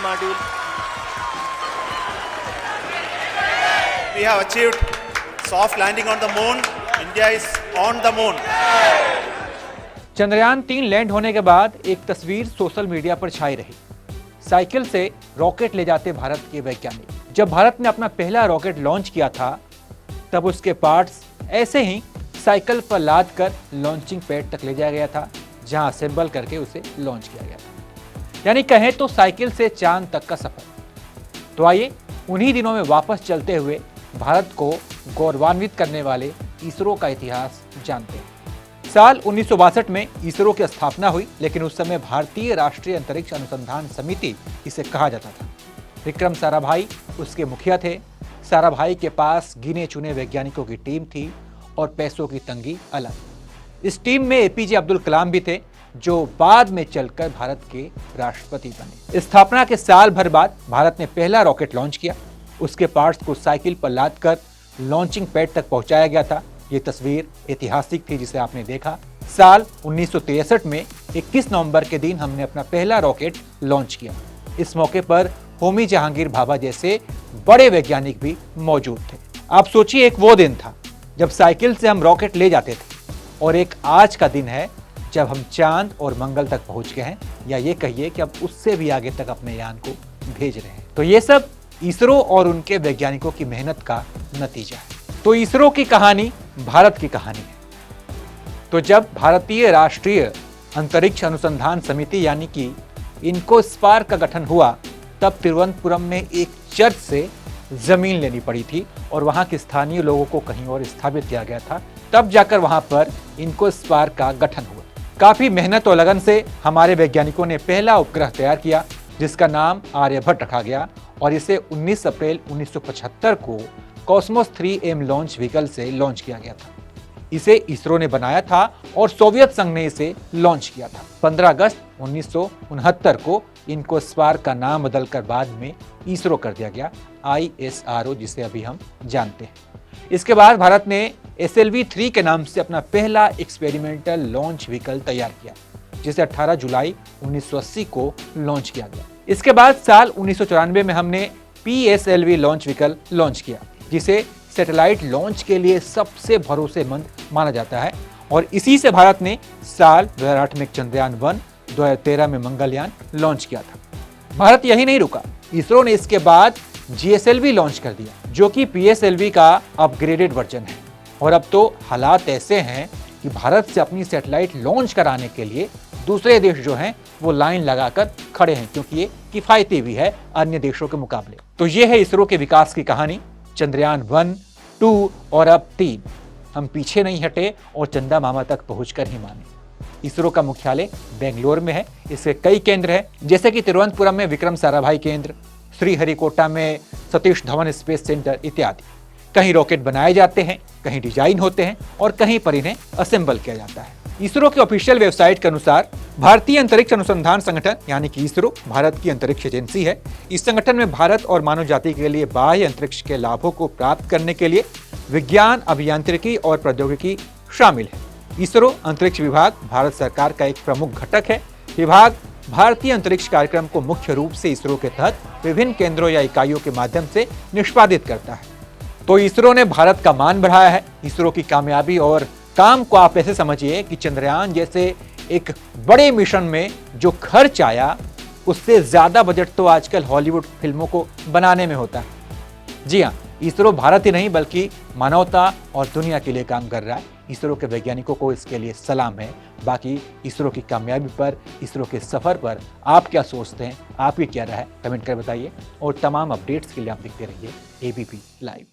module. We have achieved soft landing on the moon. India is on the moon. Chandrayaan 3 land होने के बाद एक तस्वीर सोशल मीडिया पर छाई रही। साइकिल से रॉकेट ले जाते भारत के वैज्ञानिक। जब भारत ने अपना पहला रॉकेट लॉन्च किया था तब उसके पार्ट्स ऐसे ही साइकिल पर लाद कर लॉन्चिंग पैड तक ले जाया गया था, जहां असेंबल करके उसे लॉन्च किया गया था। यानी कहें तो साइकिल से चांद तक का सफर। तो आइए उन्हीं दिनों में वापस चलते हुए भारत को गौरवान्वित करने वाले इसरो का इतिहास जानते हैं। साल 1962 में इसरो की स्थापना हुई, लेकिन उस समय भारतीय राष्ट्रीय अंतरिक्ष अनुसंधान समिति इसे कहा जाता था। विक्रम साराभाई उसके मुखिया थे। साराभाई के पास गिने चुने वैज्ञानिकों की टीम थी और पैसों की तंगी अलग। इस टीम में एपीजे अब्दुल कलाम भी थे, जो बाद में चलकर भारत के राष्ट्रपति बने। स्थापना के साल भर बाद भारत ने पहला रॉकेट लॉन्च किया। उसके पार्ट्स को साइकिल पर लादकर लॉन्चिंग पैड तक पहुंचाया गया था। ये तस्वीर ऐतिहासिक थी जिसे आपने देखा। साल 1963 में 21 नवंबर के दिन हमने अपना पहला रॉकेट लॉन्च किया। इस मौके पर होमी जहांगीर भाभा जैसे बड़े वैज्ञानिक भी मौजूद थे। आप सोचिए, एक वो दिन था जब साइकिल से हम रॉकेट ले जाते थे, और एक आज का दिन है जब हम चांद और मंगल तक पहुंच गए हैं, या ये कहिए कि अब उससे भी आगे तक अपने यान को भेज रहे हैं। तो ये सब इसरो और उनके वैज्ञानिकों की मेहनत का नतीजा है। तो इसरो की कहानी भारत की कहानी है। तो जब भारतीय राष्ट्रीय अंतरिक्ष अनुसंधान समिति यानी कि इनकोस्पार का गठन हुआ, तब तिरुवनंतपुरम में एक चर्च से जमीन लेनी पड़ी थी और वहां के स्थानीय लोगों को कहीं और स्थापित किया गया था। तब जाकर वहां पर इनकोस्पार का गठन हुआ। काफी मेहनत और लगन से हमारे वैज्ञानिकों ने पहला उपग्रह तैयार किया, जिसका नाम आर्यभट्ट रखा गया, और इसे 19 अप्रैल 1975 को कॉस्मोस 3M लॉन्च व्हीकल से लॉन्च किया गया था। इसे इसरो ने बनाया था और सोवियत संघ ने इसे लॉन्च किया था। 15 अगस्त 1969 को इनकोस्पार का नाम बदलकर बाद में इसरो कर दिया गया, ISRO, जिसे अभी हम जानते हैं। इसके बाद भारत ने SLV-3 के नाम से अपना पहला एक्सपेरिमेंटल लॉन्च व्हीकल तैयार किया, जिसे 18 जुलाई 1980 को लॉन्च किया गया। इसके बाद साल 1994 में हमने PSLV लॉन्च व्हीकल लॉन्च किया, जिसे सैटेलाइट लॉन्च के लिए सबसे भरोसेमंद माना जाता है, और इसी से भारत ने साल 2008 में चंद्रयान 1, 2013 में मंगलयान लॉन्च किया था। भारत यही नहीं रुका, इसरो ने इसके बाद GSLV लॉन्च कर दिया, जो कि PSLV का अपग्रेडेड वर्जन है। और अब तो हालात ऐसे हैं कि भारत से अपनी सैटेलाइट लॉन्च कराने के लिए दूसरे देश जो हैं वो लाइन लगाकर खड़े हैं, क्योंकि ये किफायती भी है अन्य देशों के मुकाबले। तो ये है इसरो के विकास की कहानी। चंद्रयान 1, 2 और अब 3। हम पीछे नहीं हटे और चंदा मामा तक पहुंचकर ही माने। इसरो का मुख्यालय बेंगलोर में है। इसके कई केंद्र हैं, जैसे कि तिरुवनंतपुरम में विक्रम साराभाई केंद्र, श्रीहरिकोटा में सतीश धवन स्पेस सेंटर इत्यादि। कहीं रॉकेट बनाए जाते हैं, कहीं डिजाइन होते हैं और कहीं पर इन्हें असेंबल किया जाता है। इसरो के ऑफिशियल वेबसाइट के अनुसार भारतीय अंतरिक्ष अनुसंधान संगठन यानी कि इसरो भारत की अंतरिक्ष एजेंसी है। इस संगठन में भारत और मानव जाति के लिए बाह्य अंतरिक्ष के लाभों को प्राप्त करने के लिए विज्ञान, अभियांत्रिकी और प्रौद्योगिकी शामिल है। इसरो अंतरिक्ष विभाग भारत सरकार का एक प्रमुख घटक है। विभाग भारतीय अंतरिक्ष कार्यक्रम को मुख्य रूप से इसरो के तहत विभिन्न केंद्रों या इकाइयों के माध्यम से निष्पादित करता है। तो इसरो ने भारत का मान बढ़ाया है। इसरो की कामयाबी और काम को आप ऐसे समझिए कि चंद्रयान जैसे एक बड़े मिशन में जो खर्च आया, उससे ज्यादा बजट तो आजकल हॉलीवुड फिल्मों को बनाने में होता है। जी हाँ, इसरो भारत ही नहीं बल्कि मानवता और दुनिया के लिए काम कर रहा है। इसरो के वैज्ञानिकों को इसके लिए सलाम है। बाकी इसरो की कामयाबी पर, इसरो के सफर पर आप क्या सोचते हैं, आपकी क्या राय है, कमेंट कर बताइए। और तमाम अपडेट्स के लिए आप देखते रहिए ABP लाइव।